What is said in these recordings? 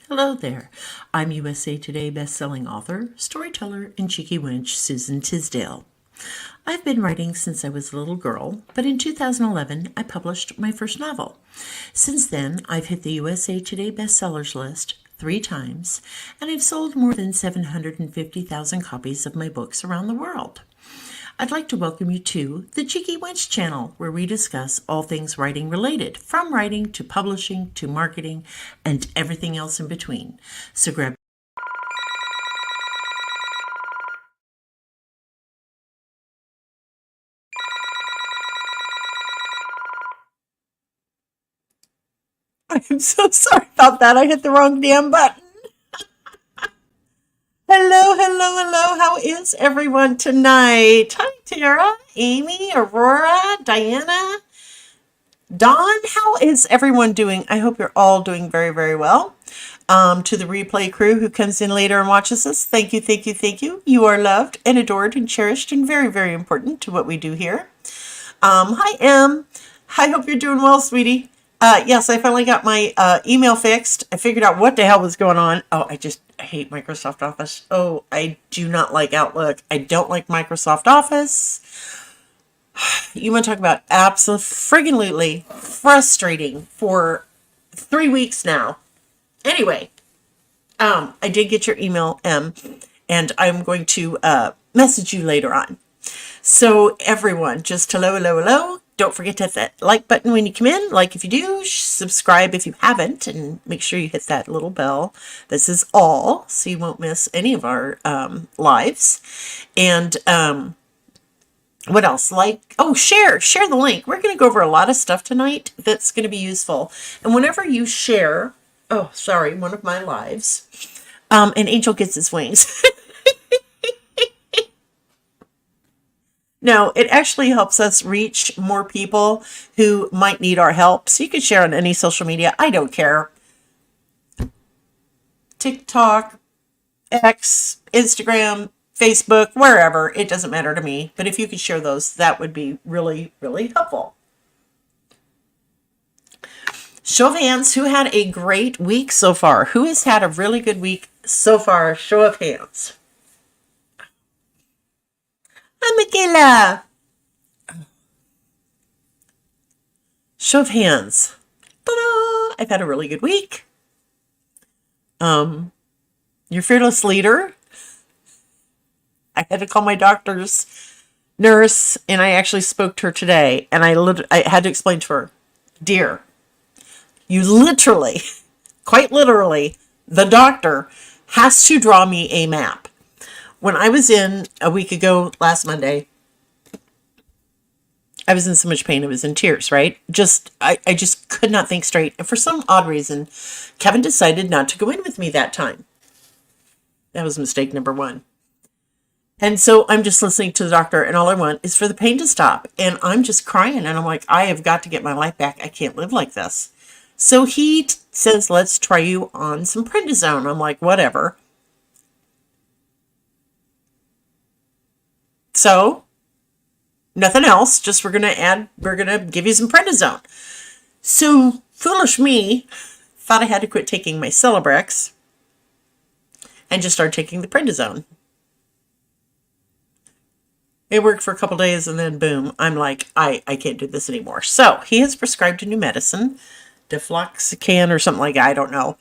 Hello there. I'm USA Today bestselling author, storyteller, and cheeky wench Susan Tisdale. I've been writing since I was a little girl, but in 2011 I published my first novel. Since then, I've hit the USA Today bestsellers list 3 times, and I've sold more than 750,000 copies of my books around the world. I'd like to welcome you to the Cheeky Wench channel, where we discuss all things writing related, from writing to publishing to marketing and everything else in between. So grab. I'm so sorry about that. I hit the wrong damn button. Hello, hello, hello. How is everyone tonight? Hi, Tara, Amy, Aurora, Diana, Dawn. How is everyone doing? I hope you're all doing very, very well. To the replay crew who comes in later and watches us, thank you, thank you, thank you. You are loved and adored and cherished and very, very important to what we do here. Hi, Em. I hope you're doing well, sweetie. Yes, I finally got my email fixed. I figured out what the hell was going on. Oh, I hate Microsoft Office. Oh, I do not like Outlook. I don't like Microsoft Office. You want to talk about absolutely frustrating for 3 weeks now. Anyway, I did get your email, Em, and I'm going to message you later on. So everyone, just hello, hello, hello. Don't forget to hit that like button when you come in. Like if you do, subscribe if you haven't, and make sure you hit that little bell. This is all, so you won't miss any of our lives. And what else? Share the link. We're going to go over a lot of stuff tonight that's going to be useful. And whenever you share, one of my lives, an angel gets his wings. No, it actually helps us reach more people who might need our help. So you can share on any social media. I don't care. TikTok, X, Instagram, Facebook, wherever. It doesn't matter to me. But if you could share those, that would be really, really helpful. Show of hands, who had a great week so far? Who has had a really good week so far? Show of hands. Hi, Michaela. Show of hands. Ta-da! I've had a really good week. Your fearless leader. I had to call my doctor's nurse, and I actually spoke to her today, and I had to explain to her, dear, you literally, quite literally, the doctor has to draw me a map. When I was in a week ago, last Monday, I was in so much pain. I was in tears, right? I just could not think straight. And for some odd reason, Kevin decided not to go in with me that time. That was mistake number one. And so I'm just listening to the doctor, and all I want is for the pain to stop. And I'm just crying, and I'm like, I have got to get my life back. I can't live like this. So he says, let's try you on some prednisone. I'm like, whatever. So nothing else. Just we're going to give you some prednisone. So foolish me thought I had to quit taking my Celebrex and just start taking the prednisone. It worked for a couple days, and then boom, I'm like, I can't do this anymore. So he has prescribed a new medicine, defloxacin or something like that. I don't know.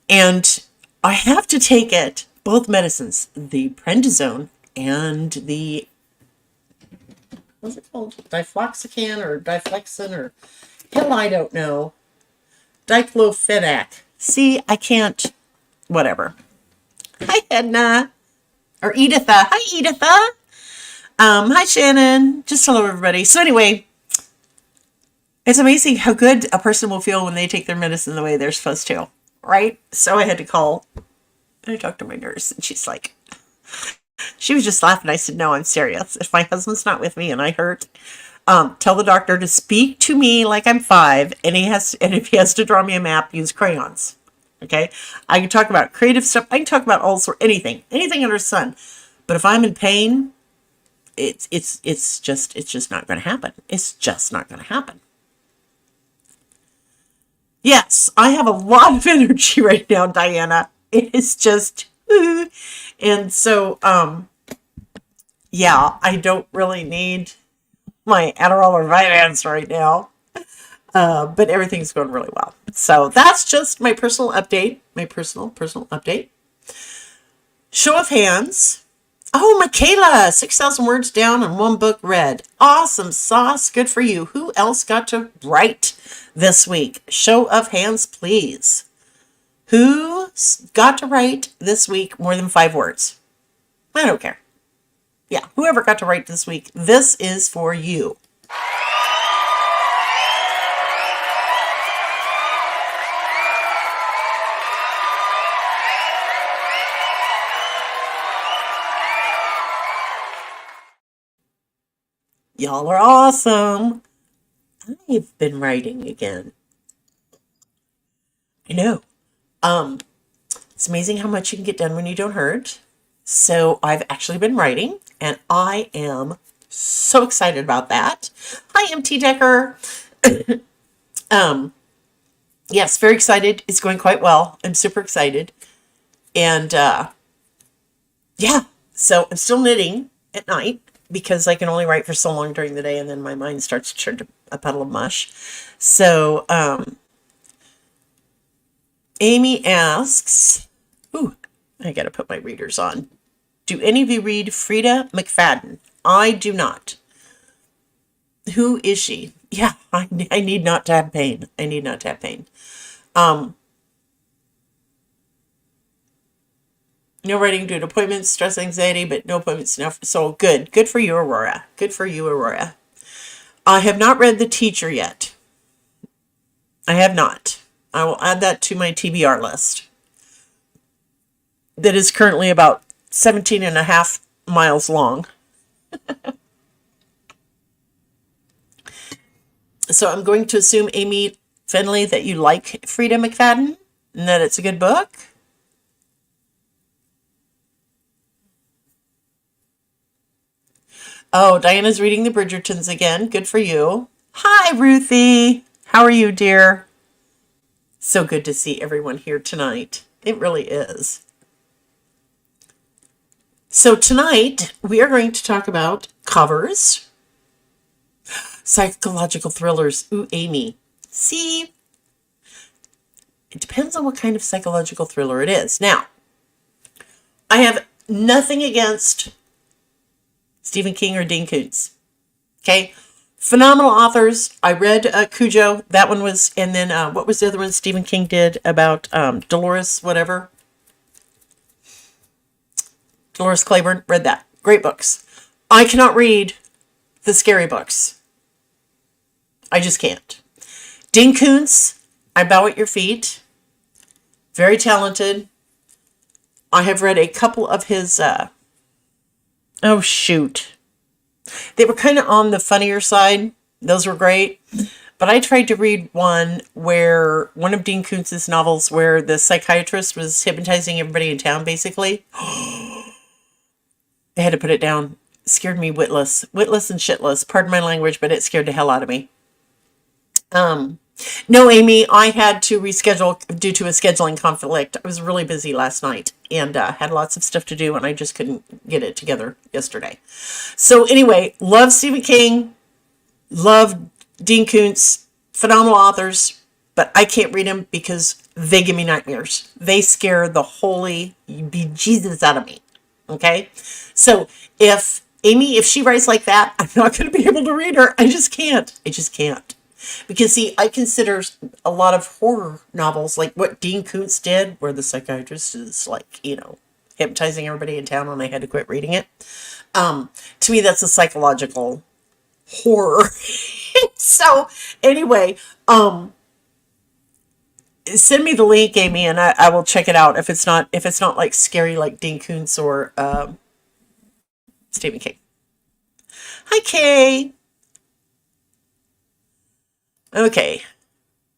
And I have to take it, both medicines, the prednisone and the, what's it called? Difloxacin or diflexin or, hell, I don't know. Diclofenac. See, I can't, whatever. Hi, Edna. Or Editha. Hi, Editha. Hi, Shannon. Just hello, everybody. So anyway, it's amazing how good a person will feel when they take their medicine the way they're supposed to, right? So I had to call, and I talked to my nurse, and she's like, she was just laughing. I said, no, I'm serious. If my husband's not with me and I hurt, tell the doctor to speak to me like I'm 5, and if he has to draw me a map, use crayons. Okay? I can talk about creative stuff. I can talk about anything under the sun. But if I'm in pain, it's just not going to happen. It's just not going to happen. Yes, I have a lot of energy right now, Diana. It is just, and so, yeah, I don't really need my Adderall or Vyvanse right now, but everything's going really well. So that's just my personal update, my personal update. Show of hands. Oh, Michaela, 6,000 words down and one book read. Awesome sauce. Good for you. Who else got to write this week? Show of hands, please. Who got to write this week more than 5 words? I don't care. Yeah, whoever got to write this week, this is for you. Y'all are awesome. I've been writing again. I know. It's amazing how much you can get done when you don't hurt. So I've actually been writing, and I am so excited about that. Hi, MT Decker. Yes, very excited. It's going quite well. I'm super excited. And yeah, so I'm still knitting at night because I can only write for so long during the day, and then my mind starts to turn to a puddle of mush. So Amy asks, ooh, I got to put my readers on. Do any of you read Frida McFadden? I do not. Who is she? Yeah, I need not to have pain. I need not to have pain. No writing due to appointments, stress, anxiety, but no appointments enough. So good. Good for you, Aurora. Good for you, Aurora. I have not read The Teacher yet. I have not. I will add that to my TBR list. That is currently about 17 and a half miles long. So I'm going to assume, Amy Finley, that you like Frida McFadden and that it's a good book. Oh, Diana's reading the Bridgertons again. Good for you. Hi, Ruthie. How are you, dear? So good to see everyone here tonight. It really is. So tonight, we are going to talk about covers, psychological thrillers. Ooh, Amy. See, it depends on what kind of psychological thriller it is. Now, I have nothing against Stephen King or Dean Koontz. Okay? Phenomenal authors. I read Cujo. That one was, and then what was the other one Stephen King did about Dolores, whatever? Dolores Claiborne. Read that. Great books. I cannot read the scary books. I just can't. Dean Koontz, I bow at your feet. Very talented. I have read a couple of his, oh shoot. They were kind of on the funnier side. Those were great. But I tried to read one where, one of Dean Koontz's novels where the psychiatrist was hypnotizing everybody in town, basically. I had to put it down. It scared me witless. Witless and shitless. Pardon my language, but it scared the hell out of me. No, Amy, I had to reschedule due to a scheduling conflict. I was really busy last night and had lots of stuff to do, and I just couldn't get it together yesterday. So anyway, love Stephen King, love Dean Koontz, phenomenal authors, but I can't read them because they give me nightmares. They scare the holy bejesus out of me. Okay? So if Amy, if she writes like that, I'm not going to be able to read her. I just can't. I just can't. Because, see, I consider a lot of horror novels, like what Dean Koontz did, where the psychiatrist is, like, you know, hypnotizing everybody in town and I had to quit reading it. To me, that's a psychological horror. So, anyway, send me the link, Amy, and I will check it out if it's not like scary like Dean Koontz or Stephen King. Hi, Kay. Okay.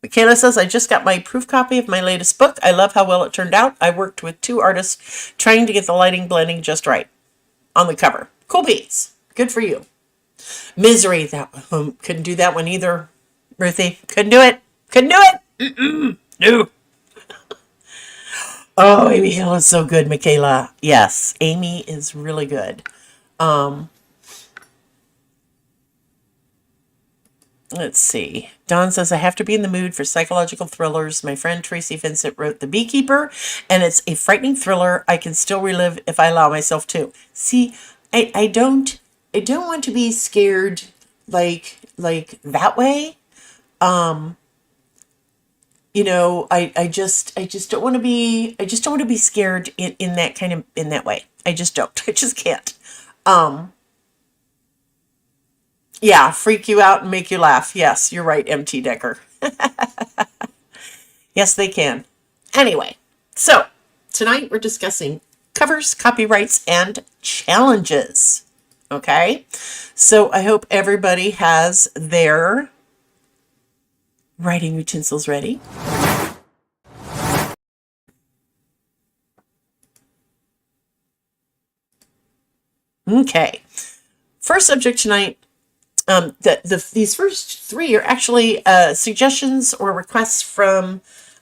Michaela says, I just got my proof copy of my latest book. I love how well it turned out. I worked with 2 artists trying to get the lighting blending just right on the cover. Cool beats. Good for you. Misery. That couldn't do that one either, Ruthie. Couldn't do it. Couldn't do it. No. Oh, Amy Hill is so good, Michaela. Yes, Amy is really good. Um, let's see. Don says, I have to be in the mood for psychological thrillers. My friend Tracy Vincent wrote The Beekeeper, and it's a frightening thriller I can still relive if I allow myself to. See, I don't want to be scared like that way. I just don't want to be scared in that kind of in that way. I just don't. I just can't. Um, yeah, freak you out and make you laugh. Yes, you're right, MT Decker. Yes, they can. Anyway, so tonight we're discussing covers, copyrights, and challenges. Okay, so I hope everybody has their writing utensils ready. Okay, first subject tonight. These first three are actually suggestions or requests from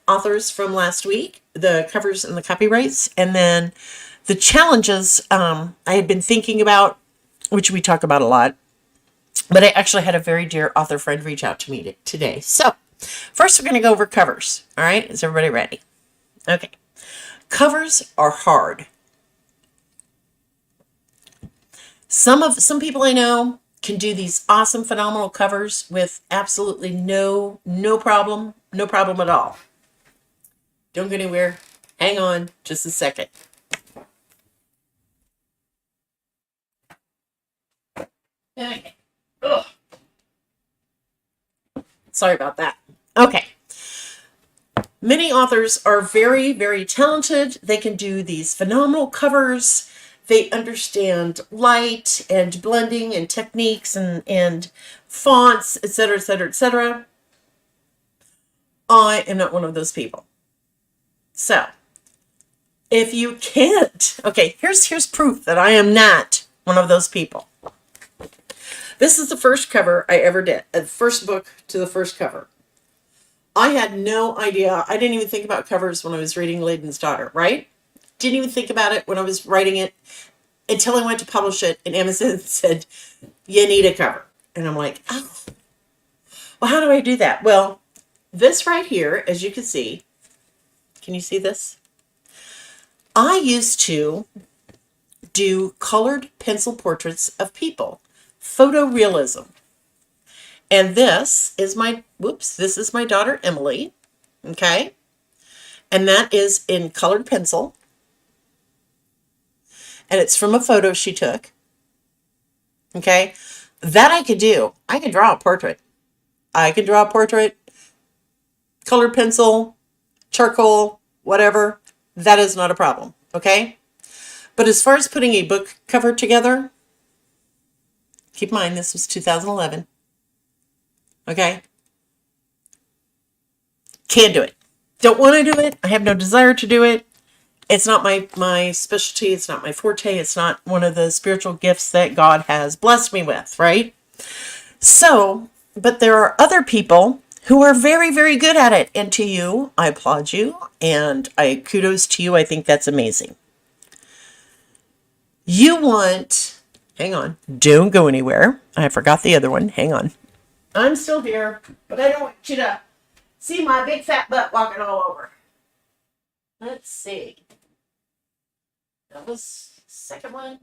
authors from last week, the covers and the copyrights, and then the challenges I had been thinking about, which we talk about a lot, but I actually had a very dear author friend reach out to me today. So first we're going to go over covers. All right, is everybody ready? Okay. Covers are hard. Some people I know can do these awesome, phenomenal covers with absolutely no problem, no problem at all. Don't go anywhere. Hang on just a second. Okay. Ugh. Sorry about that. Okay. Many authors are very, very talented. They can do these phenomenal covers. They understand light and blending and techniques and fonts, etc., etc., etc. I am not one of those people. So, if you can't, okay, here's proof that I am not one of those people. This is the first cover I ever did, the first book to the first cover. I had no idea. I didn't even think about covers when I was reading Layden's Daughter, right? Didn't even think about it when I was writing it until I went to publish it, and Amazon said, you need a cover. And I'm like, oh, well, how do I do that? Well, this right here, as you can see, can you see this? I used to do colored pencil portraits of people, photorealism. And this is this is my daughter, Emily. Okay. And that is in colored pencil. And it's from a photo she took. Okay. That I could do. I could draw a portrait. I could draw a portrait, colored pencil, charcoal, whatever. That is not a problem. Okay. But as far as putting a book cover together, keep in mind this was 2011. Okay. Can't do it. Don't want to do it. I have no desire to do it. It's not my specialty. It's not my forte. It's not one of the spiritual gifts that God has blessed me with, right? So, but there are other people who are very, very good at it. And to you, I applaud you and I kudos to you. I think that's amazing. You want, hang on, don't go anywhere. I forgot the other one. Hang on. I'm still here, but I don't want you to see my big fat butt walking all over. Let's see. That was the second one.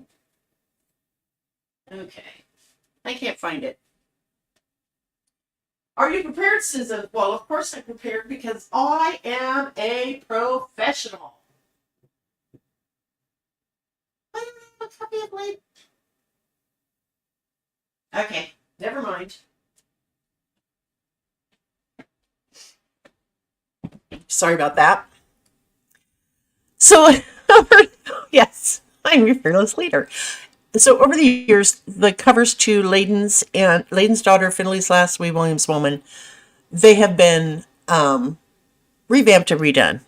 Okay. I can't find it. Are you prepared, Susan? Well, of course I'm prepared because I am a professional. Why do I have a copy of Blade? Okay, never mind. Sorry about that. So, yes, I'm your fearless leader. So over the years, the covers to Layden's Daughter, Finley's Last Wee Williams Woman, they have been revamped and redone.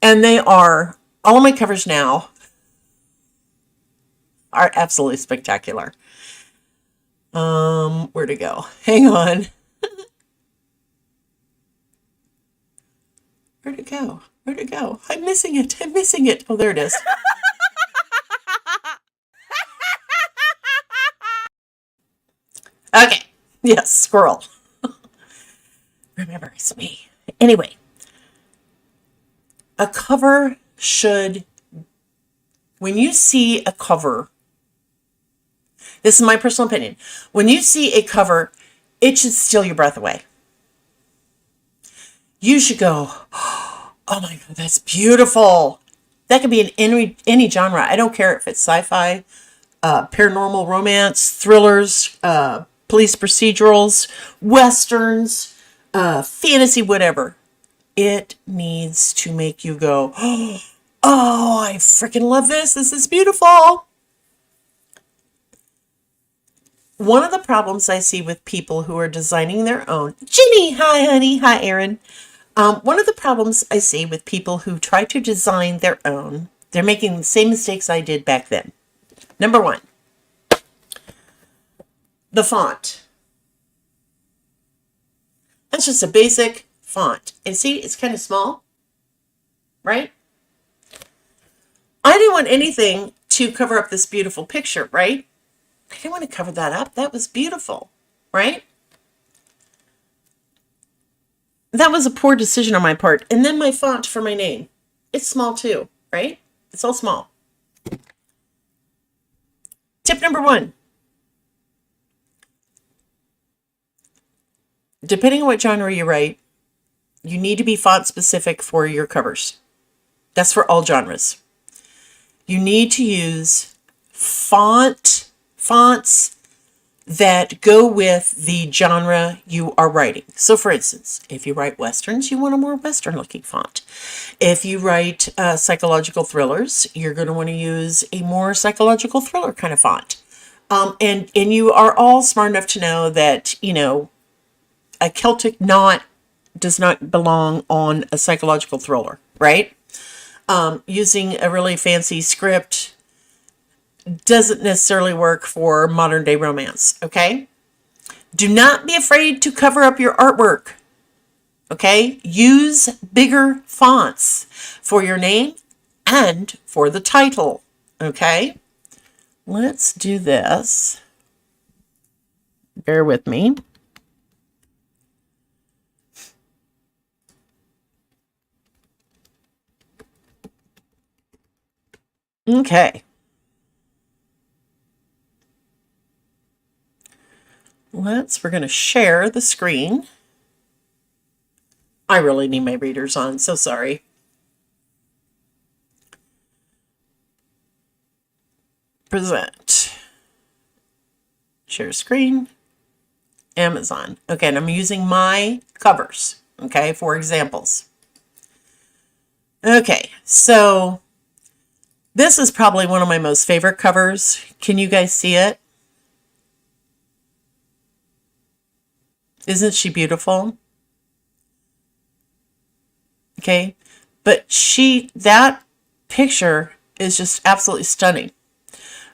And they are, all of my covers now are absolutely spectacular. Where to go? Hang on. Where'd it go? Where'd it go? I'm missing it. I'm missing it. Oh, there it is. Okay. Yes, squirrel. Remember, it's me. Anyway, a cover should, when you see a cover, this is my personal opinion, when you see a cover, it should steal your breath away. You should go, oh my God, that's beautiful. That could be in any genre. I don't care if it's sci-fi, paranormal romance, thrillers, police procedurals, westerns, fantasy, whatever. It needs to make you go, oh, I freaking love this. This is beautiful. One of the problems I see with people who are designing their own, Ginny, hi honey, hi Erin. One of the problems I see with people who try to design their own, they're making the same mistakes I did back then. Number one, the font. That's just a basic font. And see, it's kind of small, right? I didn't want anything to cover up this beautiful picture, right? I didn't want to cover that up. That was beautiful, right? That was a poor decision on my part. And then my font for my name. It's small too, right? It's all small. Tip number one. Depending on what genre you write, you need to be font specific for your covers. That's for all genres. You need to use fonts that go with the genre you are writing. So for instance, if you write Westerns, you want a more Western looking font. If you write psychological thrillers, you're going to want to use a more psychological thriller kind of font. And you are all smart enough to know that, you know, a Celtic knot does not belong on a psychological thriller, right? Using a really fancy script doesn't necessarily work for modern day romance, okay? Do not be afraid to cover up your artwork, okay? Use bigger fonts for your name and for the title, okay? Let's do this. Bear with me. Okay. We're going to share the screen. I really need my readers on, so sorry. Present. Share screen. Amazon. Okay, and I'm using my covers, okay, for examples. Okay, so this is probably one of my most favorite covers. Can you guys see it? Isn't she beautiful? Okay, but that picture is just absolutely stunning.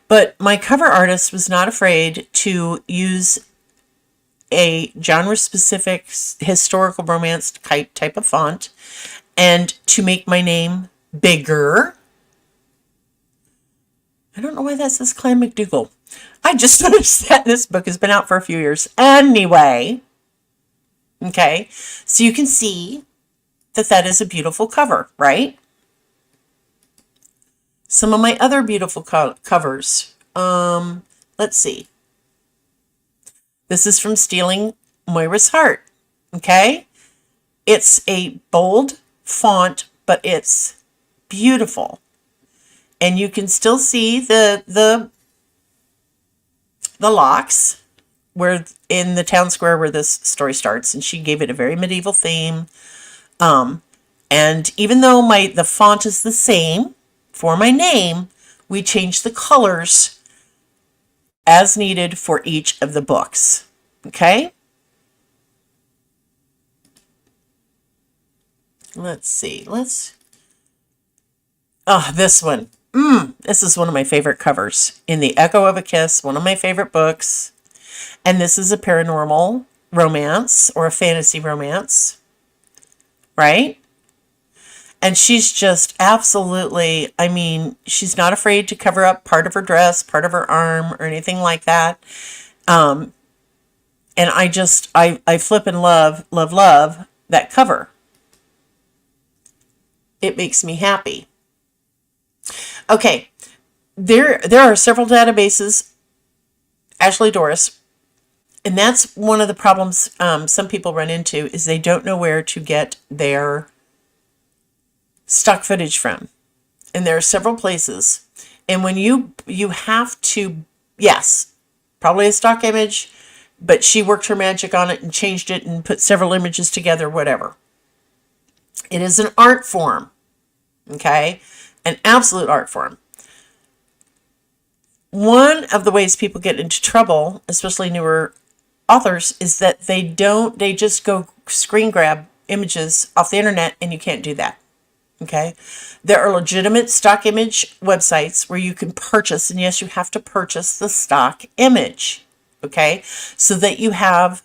But my cover artist was not afraid to use a genre-specific historical romance type of font and to make my name bigger. I don't know why that says Clan McDougal. I just noticed that this book has been out for a few years. Anyway, okay, so you can see that is a beautiful cover, right? Some of my other beautiful covers. Let's see. This is from Stealing Moira's Heart, okay? It's a bold font, but it's beautiful. And you can still see the locks where in the town square where this story starts, and she gave it a very medieval theme. And even though the font is the same for my name, we changed the colors as needed for each of the books. Okay? Let's see. This one. This is one of my favorite covers. In the Echo of a Kiss, one of my favorite books. And this is a paranormal romance or a fantasy romance. Right? And she's just absolutely, I mean, she's not afraid to cover up part of her dress, part of her arm, or anything like that. And I flip and love that cover. It makes me happy. Okay, there are several databases, Ashley Doris, and that's one of the problems some people run into is they don't know where to get their stock footage from. And there are several places. And when you have to, yes, probably a stock image, but she worked her magic on it and changed it and put several images together, whatever. It is an art form, okay? An absolute art form. One of the ways people get into trouble, especially newer authors, is that they just go screen grab images off the internet, and you can't do that. Okay, there are legitimate stock image websites where you can purchase, and yes, you have to purchase the stock image, okay, so that you have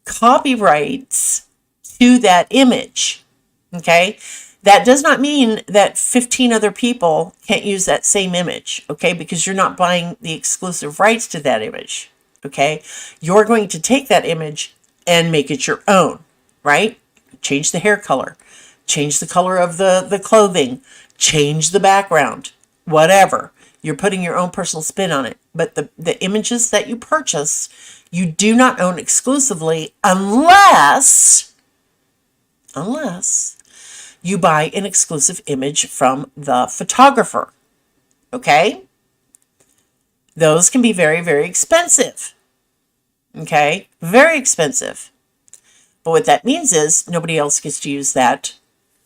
copyrights to that image, okay. That does not mean that 15 other people can't use that same image, okay, because you're not buying the exclusive rights to that image, okay. You're going to take that image and make it your own, right? Change the hair color, change the color of the clothing, change the background, whatever. You're putting your own personal spin on it. But the images that you purchase, you do not own exclusively unless you buy an exclusive image from the photographer. Okay? Those can be very, very expensive. Okay? Very expensive. But what that means is nobody else gets to use that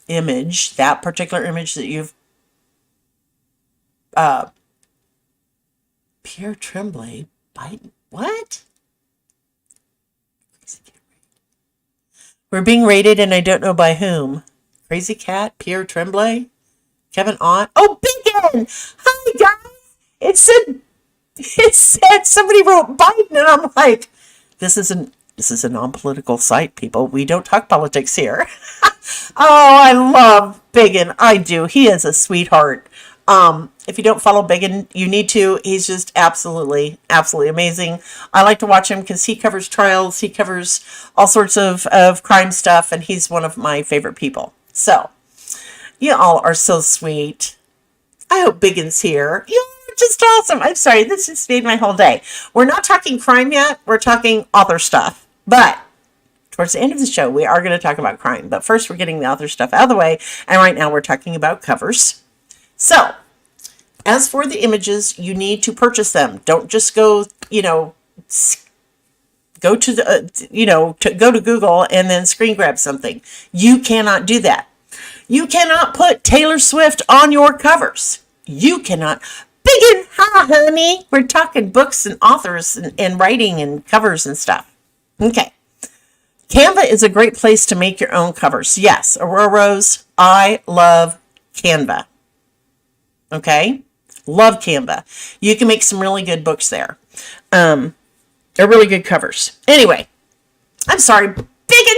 image, that particular image that you've Pierre Tremblay Biden. What? We're being rated and I don't know by whom. Crazy Cat, Pierre Tremblay, Kevin Ott. Oh, Bacon! Hi guys! It said somebody wrote Biden and I'm like, this is a non-political site, people. We don't talk politics here. Oh, I love Biggin. I do. He is a sweetheart. If you don't follow Biggin, you need to. He's just absolutely, absolutely amazing. I like to watch him because he covers trials. He covers all sorts of crime stuff, and he's one of my favorite people. So, you all are so sweet. I hope Biggin's here. You're just awesome. I'm sorry. This just made my whole day. We're not talking crime yet. We're talking author stuff. But towards the end of the show, we are going to talk about crime. But first, we're getting the author stuff out of the way. And right now, we're talking about covers. So, as for the images, you need to purchase them. Don't just go, go to the, go to Google and then screen grab something. You cannot do that. You cannot put Taylor Swift on your covers. You cannot. Biggin, hi, honey. We're talking books and authors and writing and covers and stuff. Okay. Canva is a great place to make your own covers. Yes, Aurora Rose, I love Canva. Okay? Love Canva. You can make some really good books there. They're really good covers. Anyway, I'm sorry. Biggin,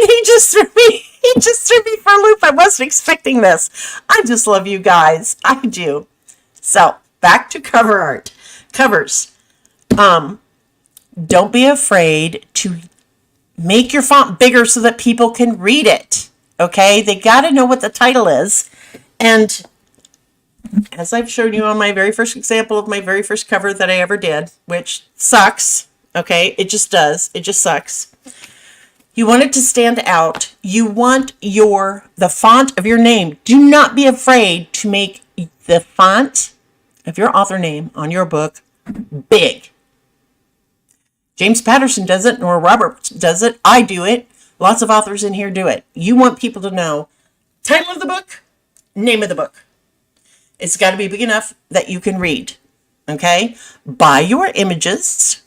he just threw me for a loop. I wasn't expecting this. I just love you guys. I do. So, back to cover art. Covers. Don't be afraid to make your font bigger so that people can read it. Okay? They got to know what the title is. And as I've shown you on my very first example of my very first cover that I ever did, which sucks. Okay? It just does. It just sucks. You want it to stand out. You want the font of your name. Do not be afraid to make the font of your author name on your book big. James Patterson does it, Nora Roberts does it. I do it. Lots of authors in here do it. You want people to know title of the book, name of the book. It's got to be big enough that you can read. Okay? Buy your images.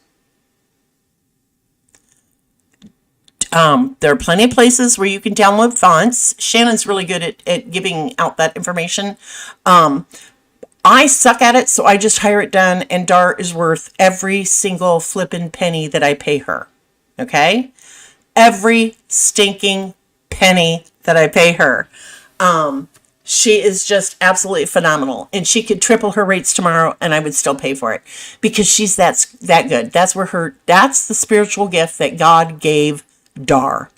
There are plenty of places where you can download fonts. Shannon's really good at giving out that information. I suck at it, so I just hire it done, and Dar is worth every single flippin' penny that I pay her. Okay? Every stinking penny that I pay her. She is just absolutely phenomenal, and she could triple her rates tomorrow and I would still pay for it because she's that good. That's the spiritual gift that God gave Dar,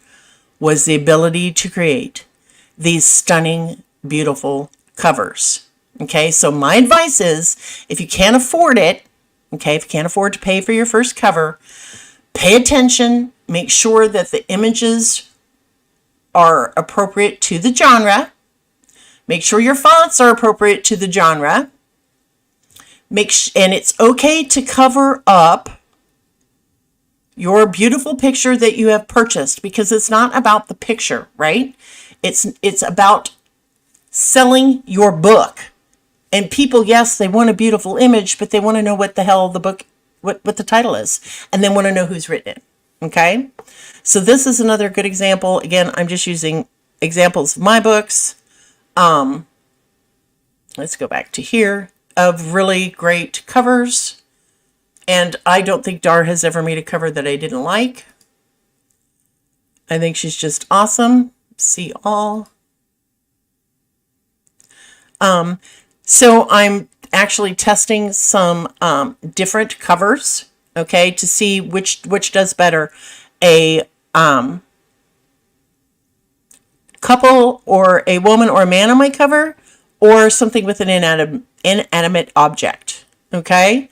was the ability to create these stunning, beautiful covers. Okay, so my advice is, if you can't afford it, okay, if you can't afford to pay for your first cover, pay attention, make sure that the images are appropriate to the genre. Make sure your fonts are appropriate to the genre. And it's okay to cover up your beautiful picture that you have purchased, because it's not about the picture, right? It's about selling your book. And people, yes, they want a beautiful image, but they want to know what the hell the book, what the title is, and they want to know who's written it. Okay? So this is another good example. Again, I'm just using examples of my books. Let's go back to here, of really great covers. And I don't think Dar has ever made a cover that I didn't like. I think she's just awesome. See all. So I'm actually testing some different covers, okay, to see which does better. A couple or a woman or a man on my cover, or something with an inanimate object. Okay.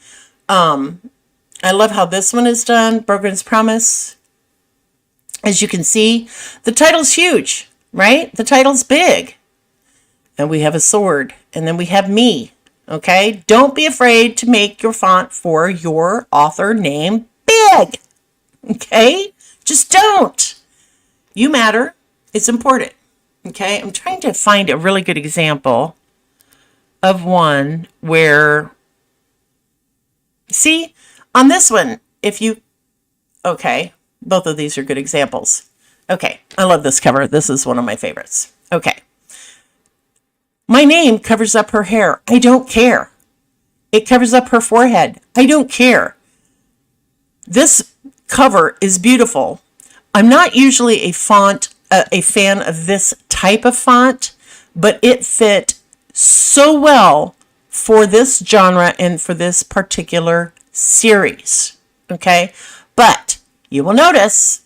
I love how this one is done. Brogan's Promise. As you can see, the title's huge, right? The title's big. And we have a sword. And then we have me. Okay. Don't be afraid to make your font for your author name big. Okay. Just don't. You matter. It's important. Okay, I'm trying to find a really good example of one where, see, on this one, okay, both of these are good examples. Okay, I love this cover. This is one of my favorites. Okay. My name covers up her hair. I don't care. It covers up her forehead. I don't care. This cover is beautiful. I'm not usually a fan of this type of font, but it fit so well for this genre and for this particular series. Okay, but you will notice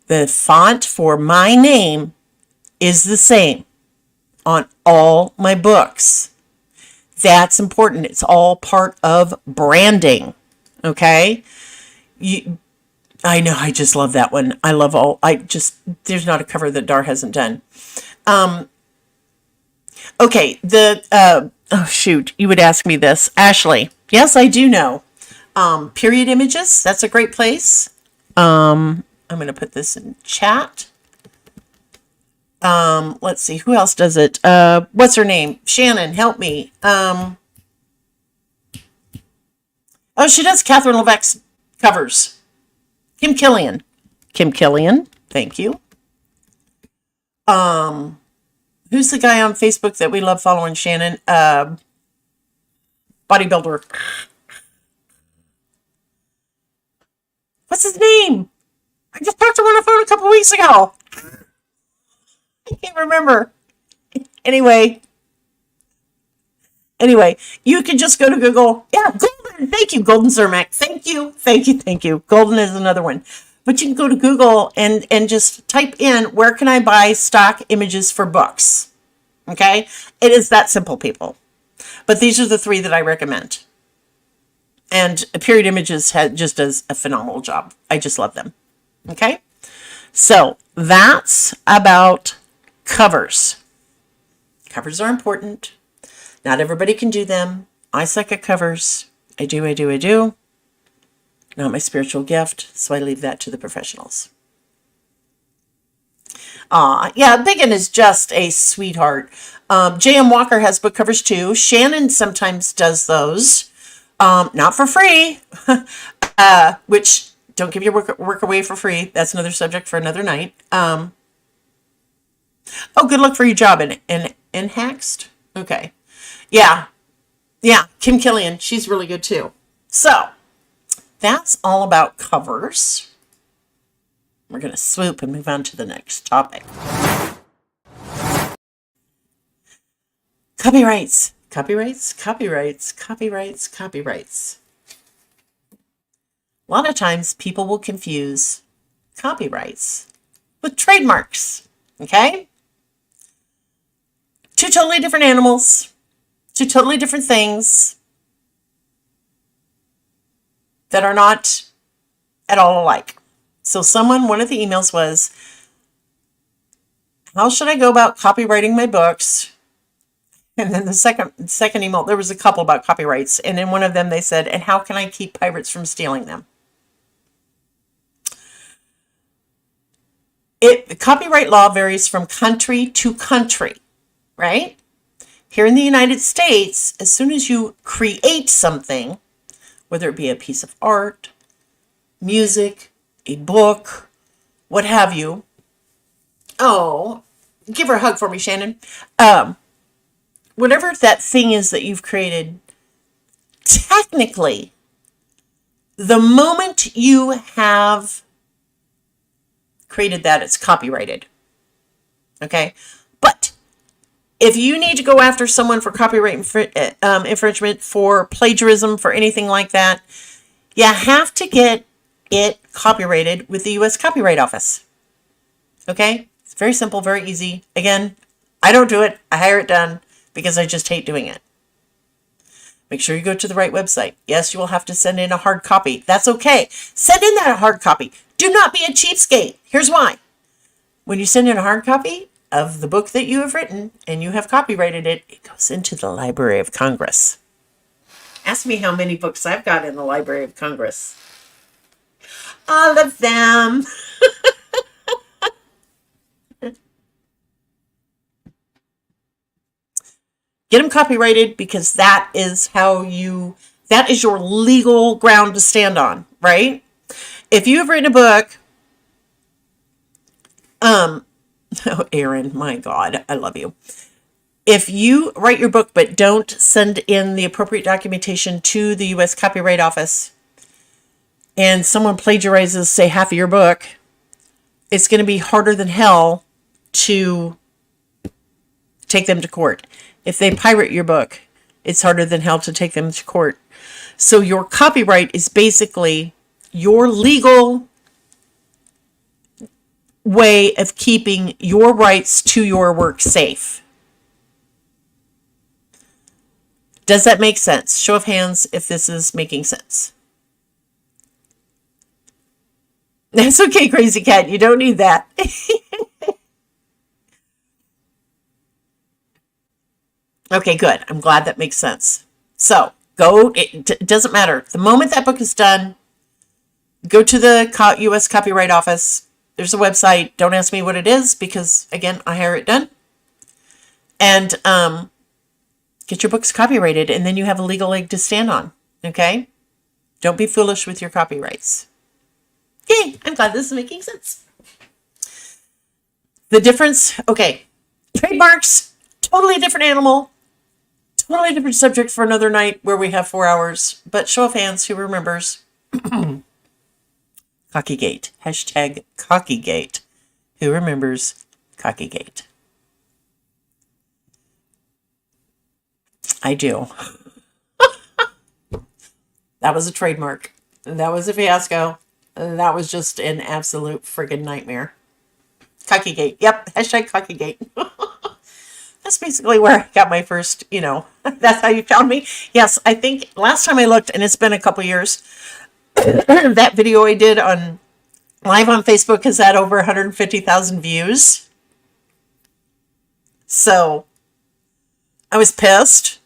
the font for my name is the same on all my books. That's important. It's all part of branding. Okay, I know, I just love that one. There's not a cover that Dar hasn't done. Okay, oh shoot, you would ask me this. Ashley, yes, I do know. Period Images, that's a great place. I'm going to put this in chat. Let's see, who else does it? What's her name? Shannon, help me. Oh, she does Catherine Levesque's covers. Kim Killian, thank you. Who's the guy on Facebook that we love following, Shannon? Bodybuilder. What's his name? I just talked to him on the phone a couple weeks ago. I can't remember. Anyway, you can just go to Google. Yeah, Golden. Thank you, Golden Zermatt. Thank you. Golden is another one. But you can go to Google and just type in, where can I buy stock images for books? Okay? It is that simple, people. But these are the three that I recommend. And Period Images just does a phenomenal job. I just love them. Okay? So that's about covers. Covers are important. Not everybody can do them. I suck at covers. I do. Not my spiritual gift, so I leave that to the professionals. Yeah, Biggin is just a sweetheart. J.M. Walker has book covers too. Shannon sometimes does those. Not for free, which, don't give your work away for free. That's another subject for another night. Oh, good luck for your job in Haxt. Okay. Yeah, Kim Killian, she's really good too. So, that's all about covers. We're going to swoop and move on to the next topic. Copyrights, copyrights, copyrights, copyrights, copyrights. A lot of times people will confuse copyrights with trademarks, okay? Two totally different animals, two totally different things that are not at all alike. So one of the emails was, how should I go about copywriting my books? And then the second email, there was a couple about copyrights. And in one of them they said, and how can I keep pirates from stealing them? Copyright law varies from country to country, right? Here in the United States, as soon as you create something, whether it be a piece of art, music, a book, what have you. Oh, give her a hug for me, Shannon. Whatever that thing is that you've created, technically, the moment you have created that, it's copyrighted. Okay? But if you need to go after someone for copyright infringement, for plagiarism, for anything like that, you have to get it copyrighted with the U.S. Copyright Office. Okay? It's very simple, very easy. Again, I don't do it. I hire it done because I just hate doing it. Make sure you go to the right website. Yes, you will have to send in a hard copy. That's okay. Send in that hard copy. Do not be a cheapskate. Here's why. When you send in a hard copy of the book that you have written and you have copyrighted it, it goes into the Library of Congress. Ask me how many books I've got in the Library of Congress. All of them. Get them copyrighted because that is your legal ground to stand on, right? If you have written a book, oh, Erin, my God, I love you. If you write your book but don't send in the appropriate documentation to the U.S. Copyright Office and someone plagiarizes, say, half of your book, it's going to be harder than hell to take them to court. If they pirate your book, it's harder than hell to take them to court. So your copyright is basically your legal way of keeping your rights to your work safe. Does that make sense? Show of hands if this is making sense. That's okay, Crazy Cat. You don't need that. Okay, good. I'm glad that makes sense. So it doesn't matter. The moment that book is done, go to the U.S. Copyright Office. There's a website. Don't ask me what it is because, again, I hire it done. And get your books copyrighted, and then you have a legal leg to stand on. Okay? Don't be foolish with your copyrights. Yay! I'm glad this is making sense. The difference, okay. Trademarks, totally different animal. Totally different subject for another night where we have 4 hours. But show of hands, who remembers? Cockygate. Hashtag Cockygate. Who remembers Cockygate? I do. That was a trademark. That was a fiasco. That was just an absolute friggin' nightmare. Cockygate. Yep. Hashtag Cockygate. That's basically where I got my first, that's how you found me. Yes, I think last time I looked, and it's been a couple years, that video I did live on Facebook has had over 150,000 views. So I was pissed.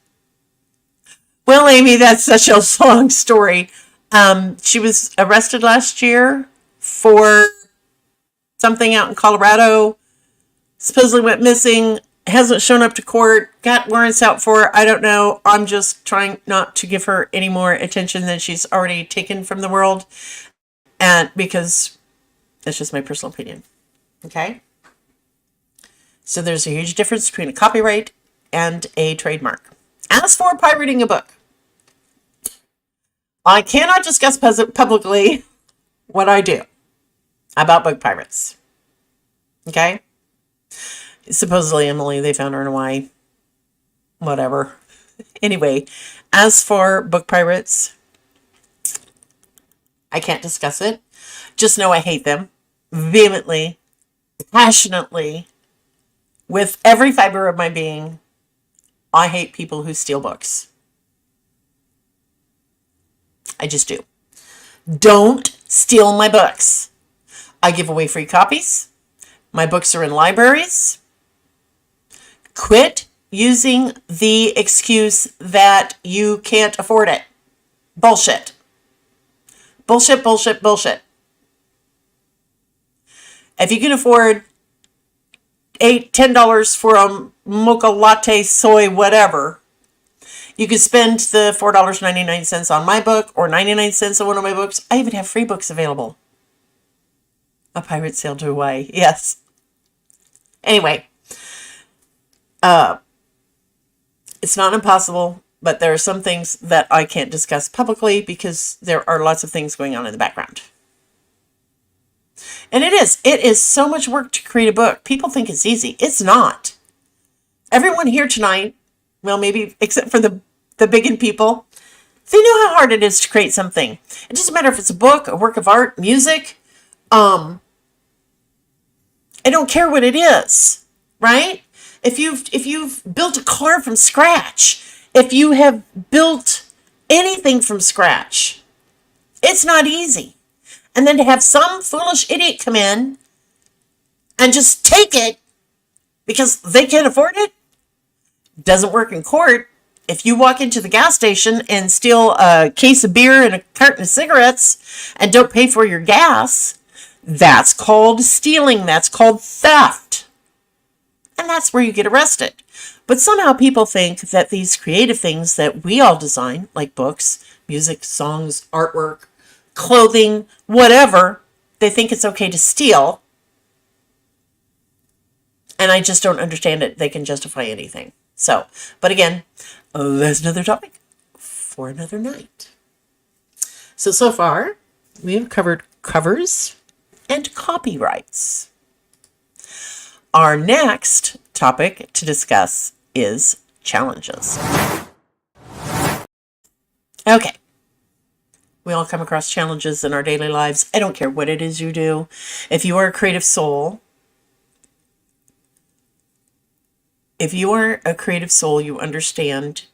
Well, Amy, that's such a long story. She was arrested last year for something out in Colorado. Supposedly went missing. Hasn't shown up to court, got warrants out for her. I don't know. I'm just trying not to give her any more attention than she's already taken from the world. And because that's just my personal opinion. Okay? So there's a huge difference between a copyright and a trademark. As for pirating a book, I cannot discuss publicly what I do about book pirates. Okay? Supposedly, Emily, they found her in Hawaii. whatever. Anyway, as for book pirates, I can't discuss it. Just know I hate them vehemently, passionately, with every fiber of my being. I hate people who steal books. I just do. Don't steal my books. I give away free copies. My books are in libraries. Quit using the excuse that you can't afford it. Bullshit. Bullshit, bullshit, bullshit. If you can afford $10 for a mocha latte, soy, whatever, you could spend the $4.99 on my book or 99 cents on one of my books. I even have free books available. A Pirate Sail to Hawaii. Yes. Anyway, it's not impossible, but there are some things that I can't discuss publicly because there are lots of things going on in the background. And it is so much work to create a book. People think it's easy. It's not. Everyone here tonight, well, maybe except for the biggin people, they know how hard it is to create something. It doesn't matter if it's a book, a work of art, music. I don't care what it is, right? If you've built a car from scratch, if you have built anything from scratch, it's not easy. And then to have some foolish idiot come in and just take it because they can't afford it, doesn't work in court. If you walk into the gas station and steal a case of beer and a carton of cigarettes and don't pay for your gas, that's called stealing. That's called theft. And that's where you get arrested. But somehow people think that these creative things that we all design, like books, music, songs, artwork, clothing, whatever, they think it's okay to steal. And I just don't understand it. They can justify anything. So, but again, that's another topic for another night. So far, we have covered covers and copyrights. Our next topic to discuss is challenges. Okay. We all come across challenges in our daily lives. I don't care what it is you do. If you are a creative soul, you understand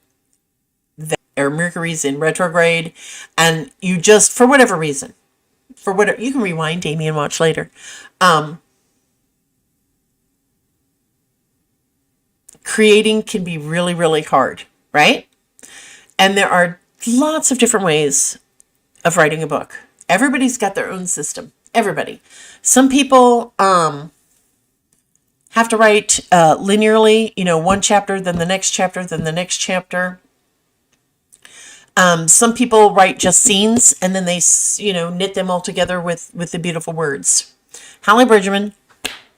that Mercury's in retrograde, and you just, for whatever reason, you can rewind, Amy, and watch later. Creating can be really, really hard, right? And there are lots of different ways of writing a book. Everybody's got their own system. Everybody. Some people have to write linearly, one chapter, then the next chapter, then the next chapter. Some people write just scenes and then they, knit them all together with the beautiful words. Hallie Bridgman,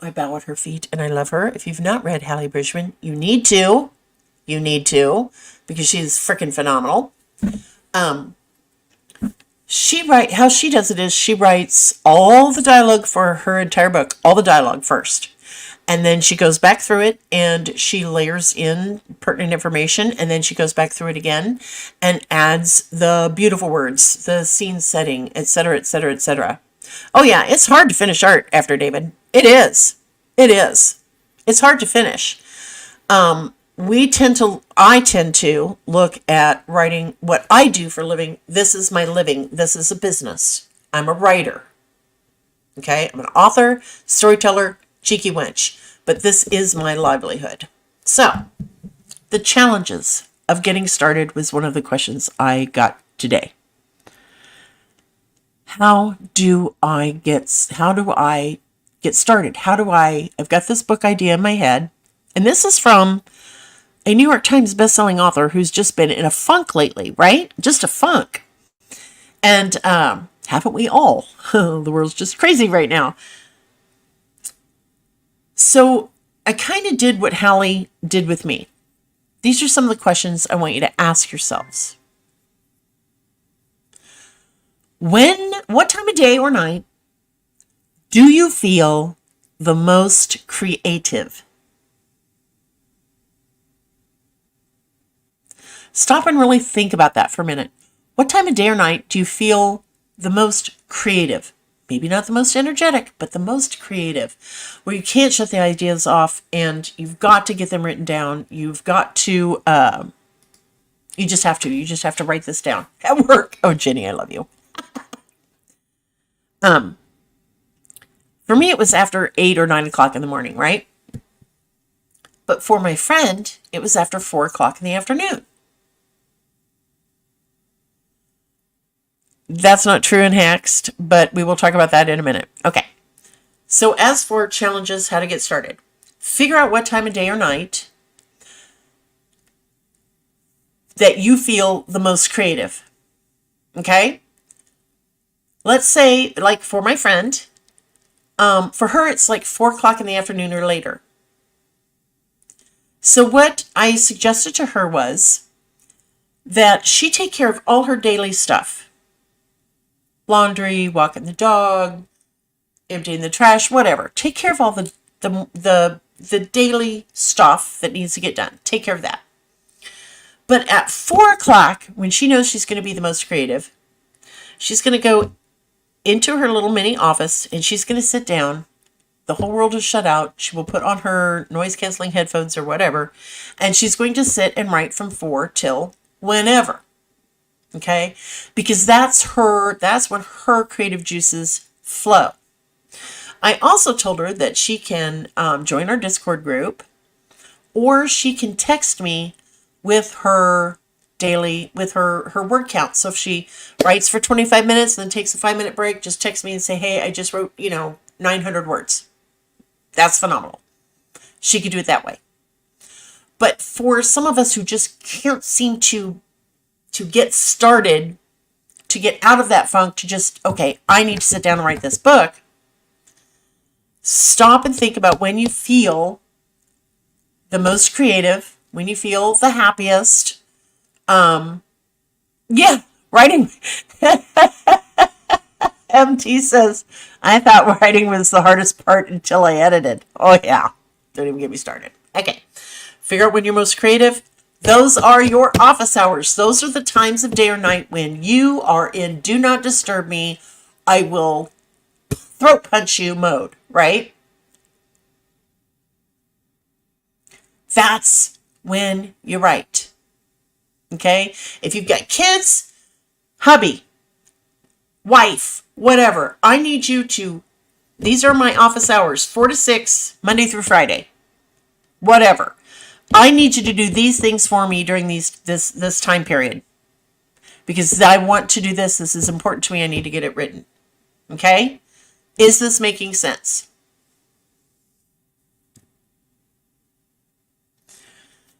I bow at her feet and I love her. If you've not read Hallie Bridgman, you need to, because she's freaking phenomenal. How she does it is she writes all the dialogue for her entire book, all the dialogue first. And then she goes back through it and she layers in pertinent information. And then she goes back through it again and adds the beautiful words, the scene setting, etc., etc., etc. Oh yeah, it's hard to finish art after David. It is. It's hard to finish. I tend to look at writing what I do for a living. This is my living. This is a business. I'm a writer. Okay? I'm an author, storyteller, cheeky wench. But this is my livelihood. So, the challenges of getting started was one of the questions I got today. How do I get started? I've got this book idea in my head, and this is from a New York Times bestselling author who's just been in a funk lately, right? Just a funk. And haven't we all? The world's just crazy right now. So I kind of did what Hallie did with me. These are some of the questions I want you to ask yourselves. What time of day or night do you feel the most creative? Stop and really think about that for a minute. What time of day or night do you feel the most creative? Maybe not the most energetic, but the most creative, where you can't shut the ideas off and you've got to get them written down. You've got to, you just have to write this down at work. Oh, Jenny, I love you. For me, it was after 8 or 9 o'clock in the morning, right? But for my friend, it was after 4 o'clock in the afternoon. That's not true in Hexed, but we will talk about that in a minute. Okay. So as for challenges, how to get started. Figure out what time of day or night that you feel the most creative. Okay? Let's say, like for my friend, for her, it's like 4 o'clock in the afternoon or later. So what I suggested to her was that she take care of all her daily stuff. Laundry, walking the dog, emptying the trash, whatever. Take care of all the daily stuff that needs to get done. Take care of that. But at 4 o'clock, when she knows she's going to be the most creative, she's going to go into her little mini office and she's going to sit down. The whole world is shut out. She will put on her noise-canceling headphones or whatever, and she's going to sit and write from 4 till whenever. Okay? Because that's when her creative juices flow. I also told her that she can join our Discord group, or she can text me with her word count. So if she writes for 25 minutes and then takes a 5-minute break, just text me and say, hey, I just wrote, 900 words. That's phenomenal. She could do it that way. But for some of us who just can't seem to get started, to get out of that funk, to just, okay, I need to sit down and write this book, stop and think about when you feel the most creative, when you feel the happiest. Writing. MT says, I thought writing was the hardest part until I edited. Oh yeah, don't even get me started. Okay, figure out when you're most creative. Those are your office hours. Those are the times of day or night when you are in do not disturb me, I will throat punch you mode, right? That's when you write. Okay? If you've got kids, hubby, wife, whatever, I need you to, these are my office hours, 4 to 6, Monday through Friday, whatever. I need you to do these things for me during this time period. Because I want to do this. This is important to me. I need to get it written. Okay? Is this making sense?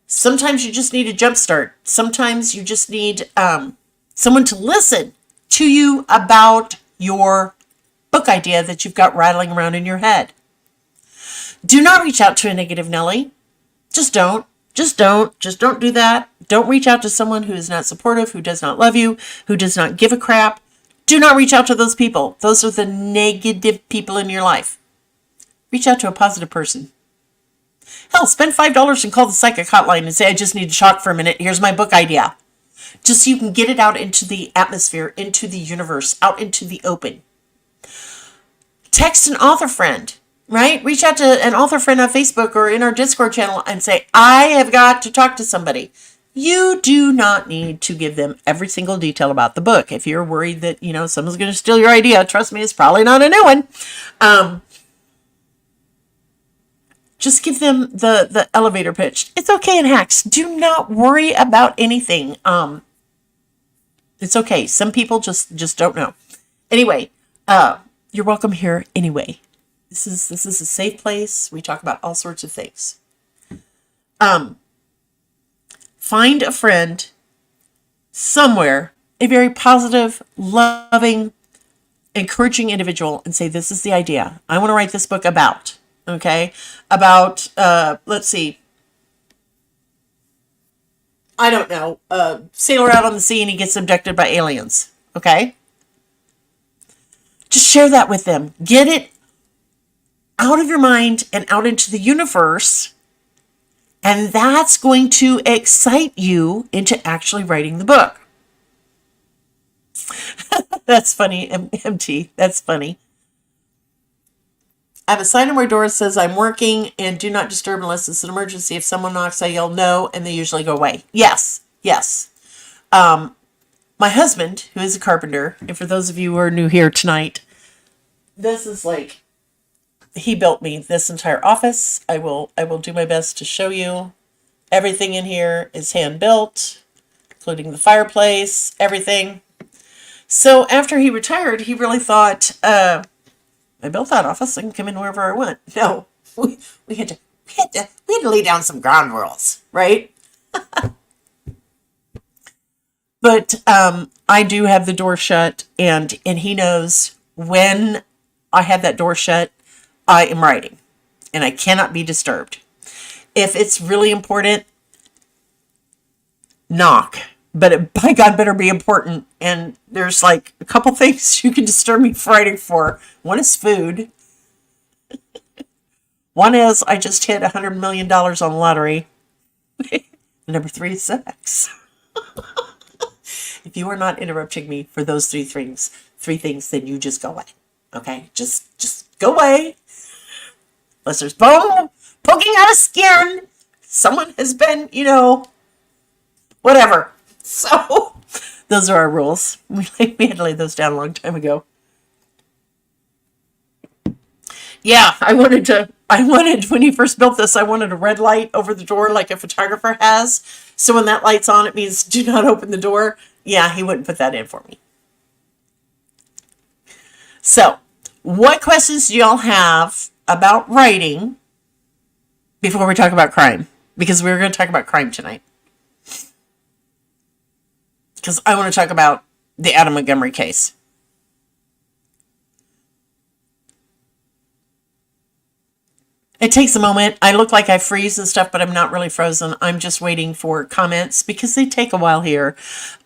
Sometimes you just need a jump start. Sometimes you just need someone to listen to you about your book idea that you've got rattling around in your head. Do not reach out to a negative Nelly. Just don't. Just don't do that. Don't reach out to someone who is not supportive, who does not love you, who does not give a crap. Do not reach out to those people. Those are the negative people in your life. Reach out to a positive person. Hell, spend $5 and call the psychic hotline and say, I just need to talk for a minute. Here's my book idea. Just so you can get it out into the atmosphere, into the universe, out into the open. Text an author friend. Right? Reach out to an author friend on Facebook or in our Discord channel and say, I have got to talk to somebody. You do not need to give them every single detail about the book. If you're worried that, someone's going to steal your idea, trust me, it's probably not a new one. Just give them the elevator pitch. It's okay in Hacks. Do not worry about anything. It's okay. Some people just don't know. Anyway, you're welcome here anyway. This is a safe place. We talk about all sorts of things. Find a friend somewhere, a very positive, loving, encouraging individual, and say, this is the idea. I want to write this book about, okay? About, let's see. I don't know. Sailor out on the sea and he gets abducted by aliens, okay? Just share that with them. Get it out of your mind and out into the universe And that's going to excite you into actually writing the book. That's funny, MT. That's funny. I have a sign on my door that says I'm working and do not disturb unless it's an emergency. If someone knocks, I yell no, and they usually go away. Yes, yes. My husband, who is a carpenter, and for those of you who are new here tonight, this is like, he built me this entire office. I will do my best to show you. Everything in here is hand built, including the fireplace, everything. So after he retired, he really thought, I built that office. I can come in wherever I want. No, we had to lay down some ground rules, right? But I do have the door shut, and he knows when I have that door shut, I am writing, and I cannot be disturbed. If it's really important, knock. But it, by God, better be important. And there's like a couple things you can disturb me writing for. One is food. One is I just hit $100 million on the lottery. Number 3 is sex. If you are not interrupting me for those three things, then you just go away. Okay? Just go away. Unless there's bone poking out of skin. Someone has been, whatever. So, those are our rules. We had to lay those down a long time ago. Yeah, I wanted, when he first built this, I wanted a red light over the door like a photographer has. So when that light's on, it means do not open the door. Yeah, he wouldn't put that in for me. So, what questions do y'all have about writing before we talk about crime? Because we're going to talk about crime tonight. Because I want to talk about the Adam Montgomery case. It takes a moment. I look like I freeze and stuff, but I'm not really frozen. I'm just waiting for comments because they take a while here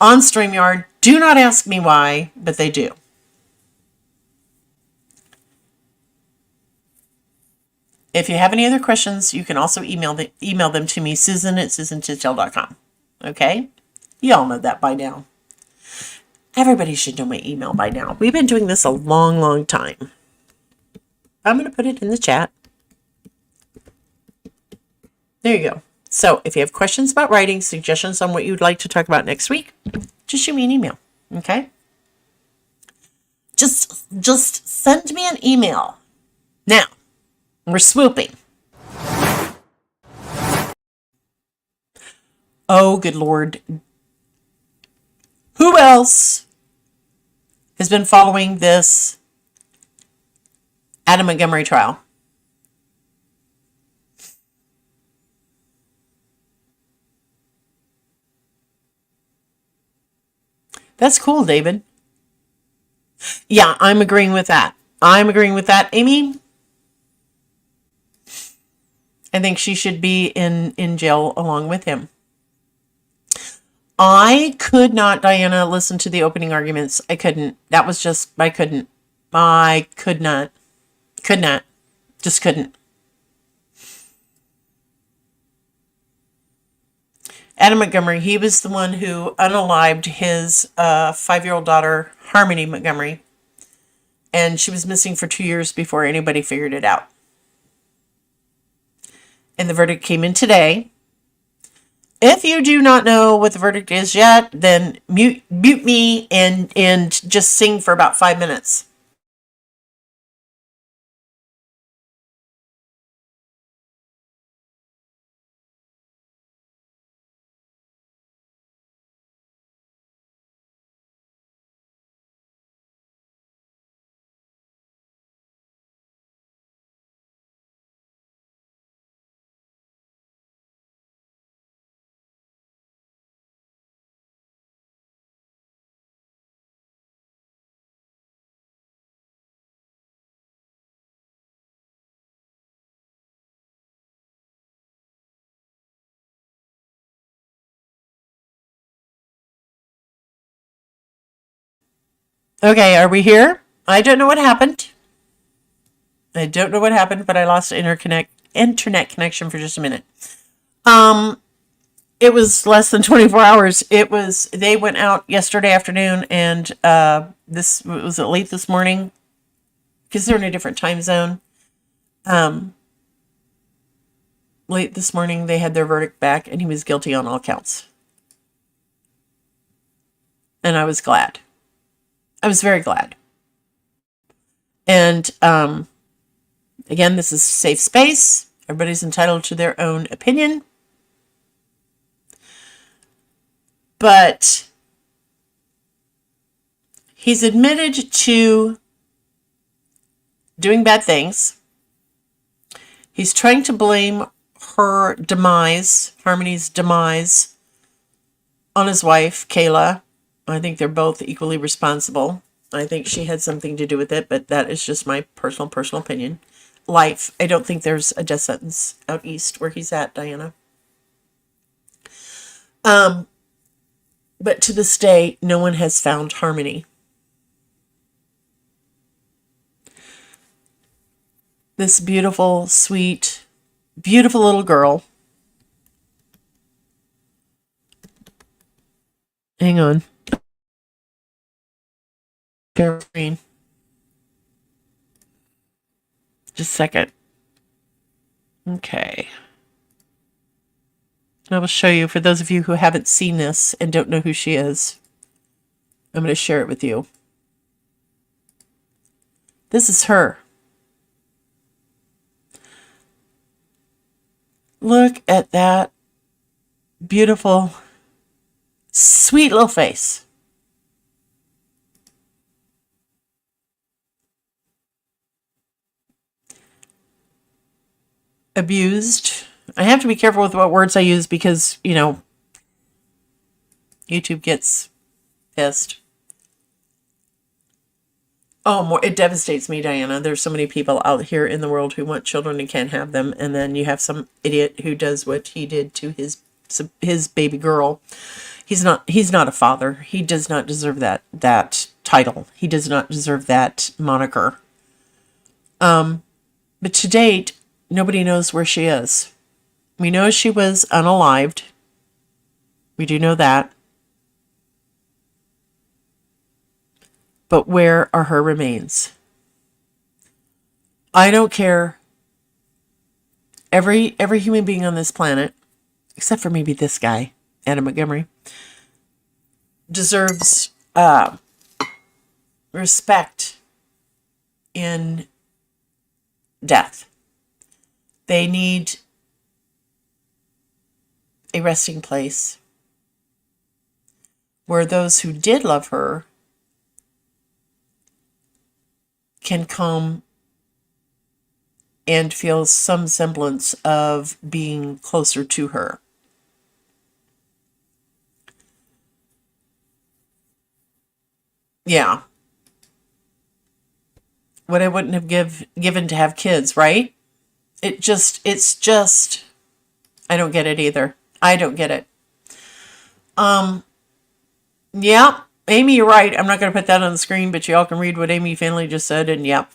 on StreamYard. Do not ask me why, but they do. If you have any other questions, you can also email them to me, Susan@SusanTitchell.com. Okay? You all know that by now. Everybody should know my email by now. We've been doing this a long, long time. I'm going to put it in the chat. There you go. So if you have questions about writing, suggestions on what you'd like to talk about next week, just shoot me an email. Okay? Just send me an email. Now, we're swooping. Oh, good Lord. Who else has been following this Adam Montgomery trial? That's cool, David. Yeah, I'm agreeing with that. Amy, I think she should be in jail along with him. I could not, Diana, listen to the opening arguments. I couldn't. That was just, I couldn't. I could not. Could not. Just couldn't. Adam Montgomery, he was the one who unalived his 5-year-old daughter, Harmony Montgomery. And she was missing for 2 years before anybody figured it out. And the verdict came in today. If you do not know what the verdict is yet, then mute me and just sing for about 5 minutes. Okay, are we here? I don't know what happened. But I lost internet connection for just a minute. Um, it was less than 24 hours. They went out yesterday afternoon, and this was late this morning because they're in a different time zone. Um, Late this morning, they had their verdict back, and he was guilty on all counts. And I was glad. I was very glad. And again, this is safe space. Everybody's entitled to their own opinion. But he's admitted to doing bad things. He's trying to blame her demise, Harmony's demise, on his wife, Kayla. I think they're both equally responsible. I think she had something to do with it, but that is just my personal opinion. Life. I don't think there's a death sentence out east where he's at, Diana. But to this day, no one has found Harmony. This beautiful, sweet, beautiful little girl. Hang on. Screen. Just a second. Okay. And I will show you, for those of you who haven't seen this and don't know who she is, I'm going to share it with you. This is her. Look at that beautiful, sweet little face. Abused. I have to be careful with what words I use because, YouTube gets pissed. Oh, it devastates me, Diana. There's so many people out here in the world who want children and can't have them, and then you have some idiot who does what he did to his baby girl. He's not a father. He does not deserve that title. He does not deserve that moniker. But to date, nobody knows where she is. We know she was unalived. We do know that. But where are her remains? I don't care. Every human being on this planet, except for maybe this guy, Adam Montgomery, deserves respect in death. They need a resting place where those who did love her can come and feel some semblance of being closer to her. Yeah. What I wouldn't have given to have kids, right? It's just, I don't get it either. I don't get it. Yeah, Amy, you're right. I'm not going to put that on the screen, but y'all can read what Amy Finley just said, and yep,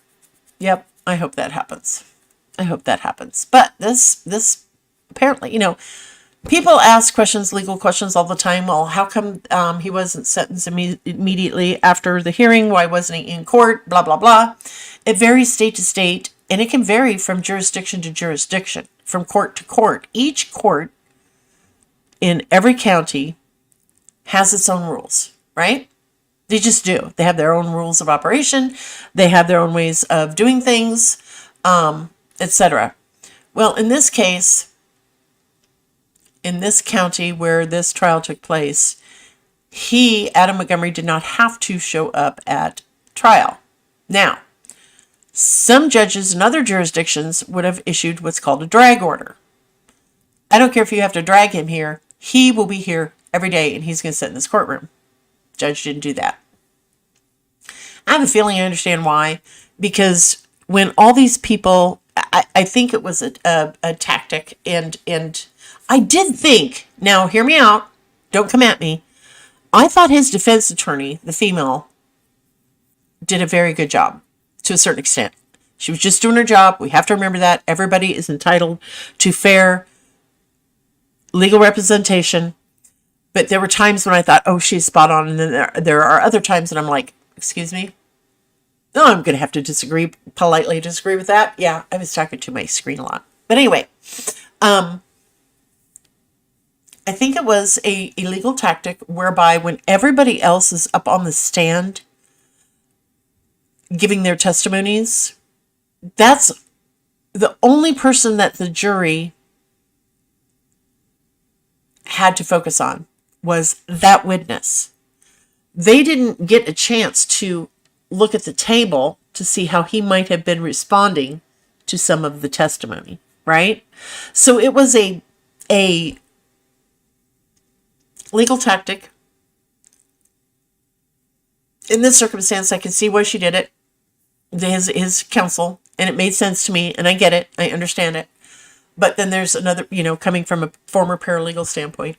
I hope that happens. I hope that happens. But this apparently, people ask questions, legal questions all the time. Well, how come he wasn't sentenced immediately after the hearing? Why wasn't he in court? Blah, blah, blah. It varies state to state, and it can vary from jurisdiction to jurisdiction, from court to court. Each court in every county has its own rules, right? They just do. They have their own rules of operation. They have their own ways of doing things, etc. Well, in this case, in this county where this trial took place, Adam Montgomery, did not have to show up at trial. Now, some judges in other jurisdictions would have issued what's called a drag order. I don't care if you have to drag him here. He will be here every day, and he's going to sit in this courtroom. Judge didn't do that. I have a feeling I understand why, because when all these people, I think it was a tactic, and I did think, now hear me out, don't come at me, I thought his defense attorney, the female, did a very good job, to a certain extent. She was just doing her job. We have to remember that. Everybody is entitled to fair legal representation. But there were times when I thought, oh, she's spot on. And then there are other times that I'm like, excuse me? No, I'm going to have to politely disagree with that. Yeah, I was talking to my screen a lot. But anyway, I think it was a legal tactic whereby when everybody else is up on the stand giving their testimonies, that's the only person that the jury had to focus on was that witness. They didn't get a chance to look at the table to see how he might have been responding to some of the testimony, right? So it was a legal tactic. In this circumstance, I can see why she did it. His counsel, and it made sense to me, and I get it. I understand it. But then there's another, coming from a former paralegal standpoint,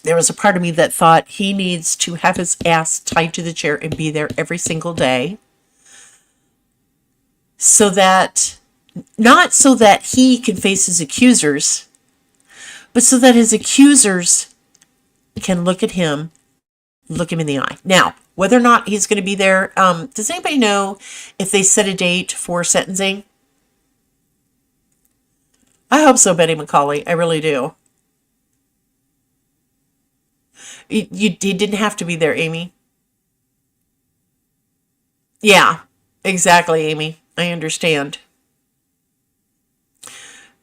there was a part of me that thought he needs to have his ass tied to the chair and be there every single day. So that, not so that he can face his accusers, but so that his accusers can look him in the eye. Now, whether or not he's going to be there, does anybody know if they set a date for sentencing? I hope so, Betty McCauley. I really do. You didn't have to be there, Amy. Yeah, exactly, Amy. I understand.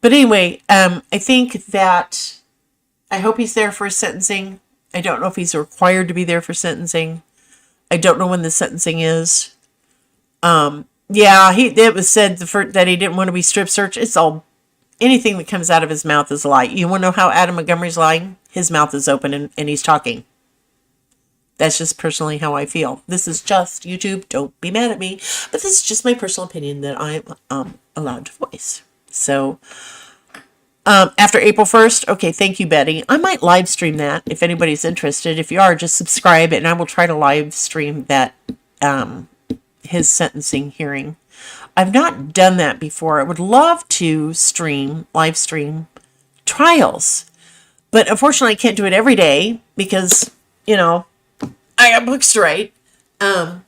But anyway, I think that I hope he's there for his sentencing. I don't know if he's required to be there for sentencing. I don't know when the sentencing is. It was said that he didn't want to be strip searched. It's all, anything that comes out of his mouth is a lie. You want to know how Adam Montgomery's lying? His mouth is open and he's talking. That's just personally how I feel. This is just YouTube. Don't be mad at me. But this is just my personal opinion that I'm allowed to voice. So, after April 1st, okay, thank you, Betty. I might live stream that if anybody's interested. If you are, just subscribe and I will try to live stream that, his sentencing hearing. I've not done that before. I would love to live stream trials. But unfortunately, I can't do it every day because, I got books to write. And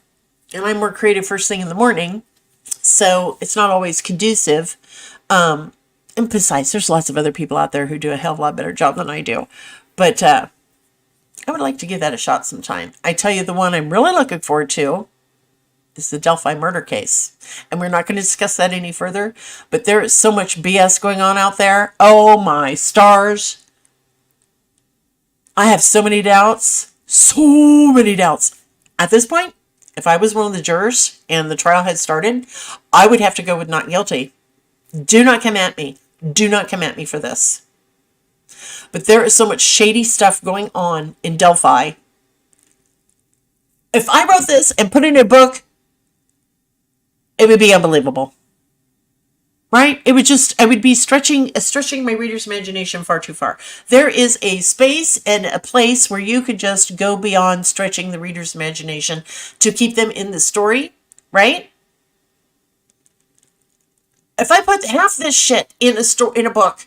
I'm more creative first thing in the morning. So it's not always conducive. And besides, there's lots of other people out there who do a hell of a lot better job than I do. But I would like to give that a shot sometime. I tell you, the one I'm really looking forward to is the Delphi murder case. And we're not going to discuss that any further. But there is so much BS going on out there. Oh my stars. I have so many doubts. So many doubts. At this point, if I was one of the jurors and the trial had started, I would have to go with not guilty. Do not come at me. Do not come at me for this. But there is so much shady stuff going on in Delphi. If I wrote this and put it in a book, it would be unbelievable. Right? I would be stretching my reader's imagination far too far. There is a space and a place where you could just go beyond stretching the reader's imagination to keep them in the story, right? If I put half this shit in a book,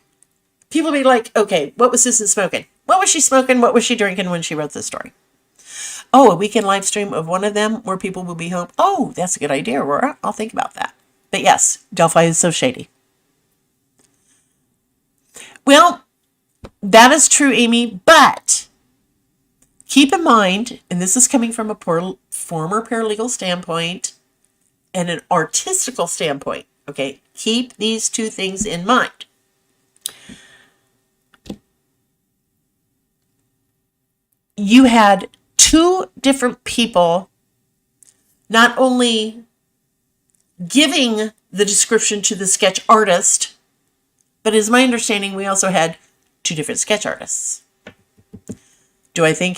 people be like, okay, what was Susan smoking? What was she smoking? What was she drinking when she wrote this story? Oh, a weekend live stream of one of them where people will be home. Oh, that's a good idea, Aurora. I'll think about that. But yes, Delphi is so shady. Well, that is true, Amy, but keep in mind, and this is coming from a former paralegal standpoint and an artistical standpoint, okay? Keep these two things in mind. You had two different people not only giving the description to the sketch artist, but as my understanding, we also had two different sketch artists. Do I think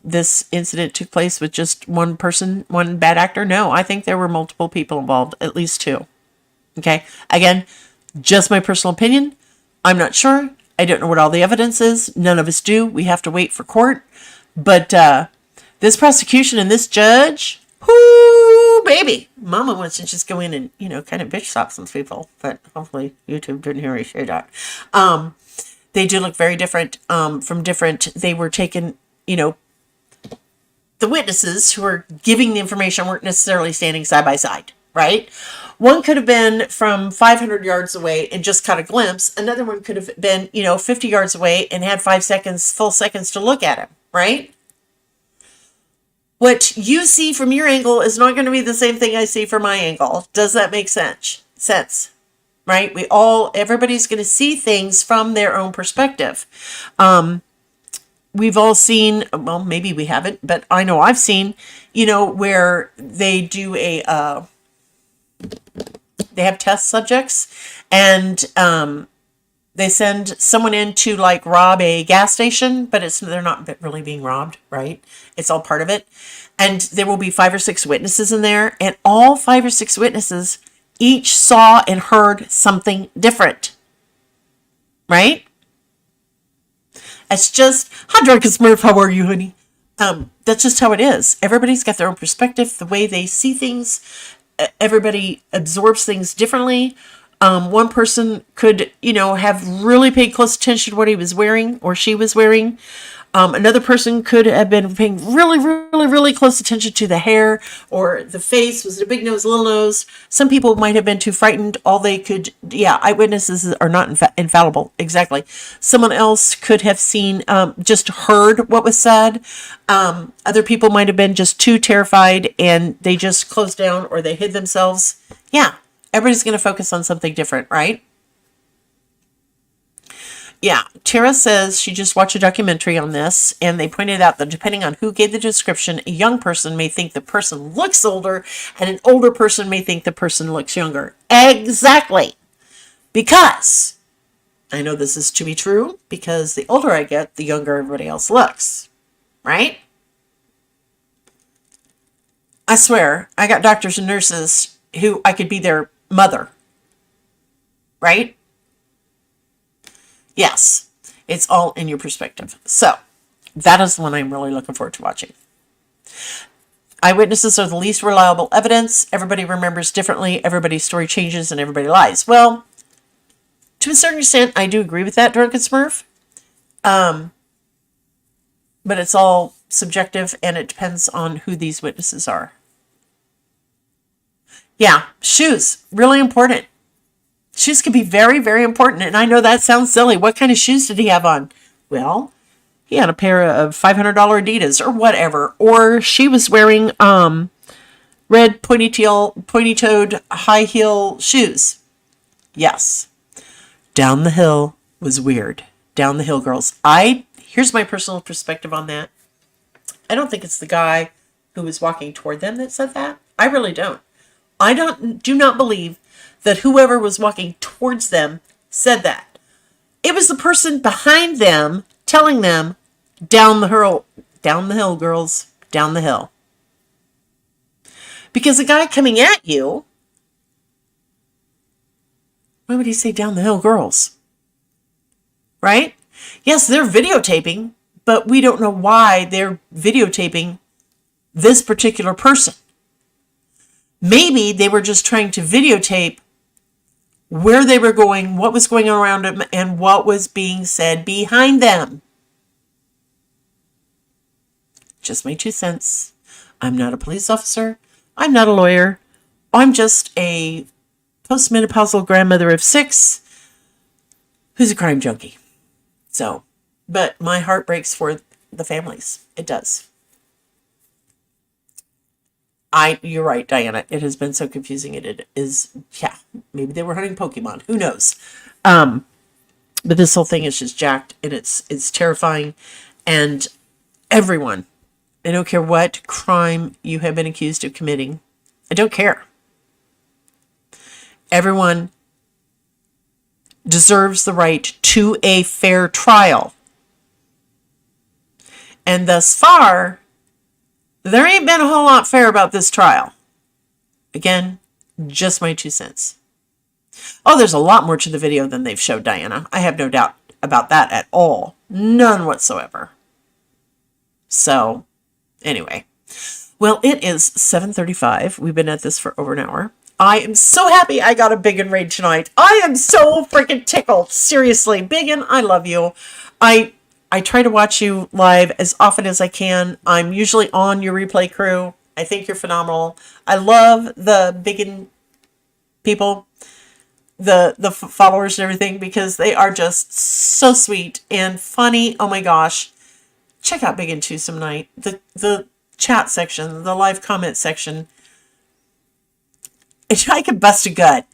this incident took place with just one person, one bad actor? No, I think there were multiple people involved, at least two. Okay, again, just my personal opinion. I'm not sure. I don't know what all the evidence is. None of us do. We have to wait for court. But this prosecution and this judge, Whoo, baby. Mama wants to just go in and, kind of bitch slap some people, but hopefully YouTube didn't hear me say that. They do look very different from different. They were taken, the witnesses who are giving the information weren't necessarily standing side by side, right? One could have been from 500 yards away and just caught a glimpse. Another one could have been, 50 yards away and had 5 seconds, full seconds to look at him, right? What you see from your angle is not going to be the same thing I see from my angle. Does that make sense? Right? Everybody's going to see things from their own perspective. We've all seen, well, maybe we haven't, but I know I've seen, where they do they have test subjects and they send someone in to like rob a gas station, but they're not really being robbed, right? It's all part of it. And there will be 5 or 6 witnesses in there, and all 5 or 6 witnesses each saw and heard something different, right? It's just, hi, Drunken Smurf, how are you, honey? That's just how it is. Everybody's got their own perspective, the way they see things. Everybody absorbs things differently. One person could, have really paid close attention to what he was wearing or she was wearing. Another person could have been paying really, really, really close attention to the hair or the face. Was it a big nose, little nose? Some people might have been too frightened. Eyewitnesses are not infallible. Exactly. Someone else could have seen, just heard what was said. Other people might have been just too terrified and they just closed down or they hid themselves. Yeah. Everybody's going to focus on something different, right? Yeah, Tara says she just watched a documentary on this, and they pointed out that depending on who gave the description, a young person may think the person looks older, and an older person may think the person looks younger. Exactly. Because, I know this is to be true, because the older I get, the younger everybody else looks. Right? I swear, I got doctors and nurses who I could be their mother. Right? Yes, it's all in your perspective. So, that is the one I'm really looking forward to watching. Eyewitnesses are the least reliable evidence. Everybody remembers differently. Everybody's story changes and everybody lies. Well, to a certain extent, I do agree with that, Drunken Smurf. But it's all subjective and it depends on who these witnesses are. Yeah, shoes, really important. Shoes can be very, very important. And I know that sounds silly. What kind of shoes did he have on? Well, he had a pair of $500 Adidas or whatever. Or she was wearing red pointy-toed high heel shoes. Yes. Down the hill was weird. Down the hill, girls. Here's my personal perspective on that. I don't think it's the guy who was walking toward them that said that. I really don't. I do not believe that whoever was walking towards them said that. It was the person behind them telling them, down the hill, girls, down the hill. Because the guy coming at you, why would he say down the hill, girls? Right? Yes, they're videotaping, but we don't know why they're videotaping this particular person. Maybe they were just trying to videotape where they were going, what was going on around them, and what was being said behind them. Just my 2 cents. I'm not a police officer. I'm not a lawyer. I'm just a postmenopausal grandmother of 6 who's a crime junkie. So, but my heart breaks for the families. It does. You're right, Diana. It has been so confusing. It is, yeah, maybe they were hunting Pokemon. Who knows? But this whole thing is just jacked, and it's terrifying. And everyone, I don't care what crime you have been accused of committing. I don't care. Everyone deserves the right to a fair trial. And thus far, there ain't been a whole lot fair about this trial. Again, just my 2 cents. Oh, there's a lot more to the video than they've showed, Diana. I have no doubt about that at all. None whatsoever. So, anyway. Well, it is 7:35. We've been at this for over an hour. I am so happy I got a Biggin raid tonight. I am so freaking tickled. Seriously, Biggin, I love you. I try to watch you live as often as I can. I'm usually on your replay crew. I think you're phenomenal. I love the Biggin people, the followers and everything, because they are just so sweet and funny. Oh my gosh. Check out Biggin too some night. The chat section, the live comment section. I could bust a gut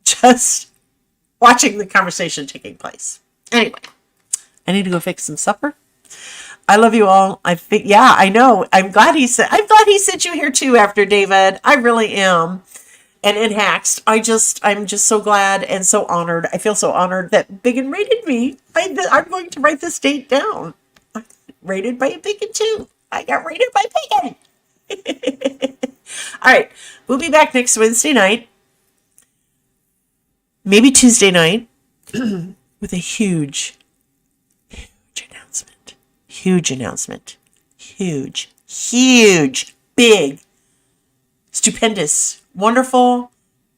just watching the conversation taking place. Anyway, I need to go fix some supper. I love you all. I think, yeah, I know. I'm glad he sent you here too after David. I really am. And in Hacks, I'm just so glad and so honored. I feel so honored that Biggin rated me. I'm going to write this date down. I'm rated by a Biggin too. I got rated by Biggin. All right, we'll be back next Wednesday night, maybe Tuesday night, with a huge announcement. Huge announcement. Huge, big, stupendous, wonderful,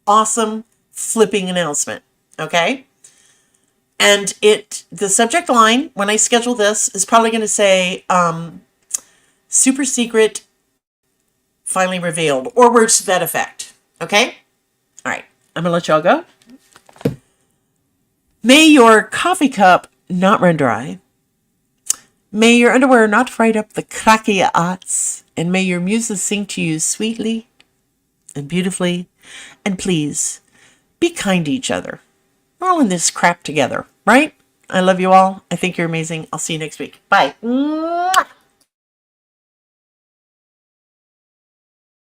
awesome, flipping announcement. Okay? And the subject line, when I schedule this, is probably going to say, super secret, finally revealed, or words to that effect. Okay? All right. I'm going to let y'all go. May your coffee cup not run dry. May your underwear not fright up the cracky oughts. And may your muses sing to you sweetly and beautifully. And please, be kind to each other. We're all in this crap together, right? I love you all. I think you're amazing. I'll see you next week. Bye. Mwah!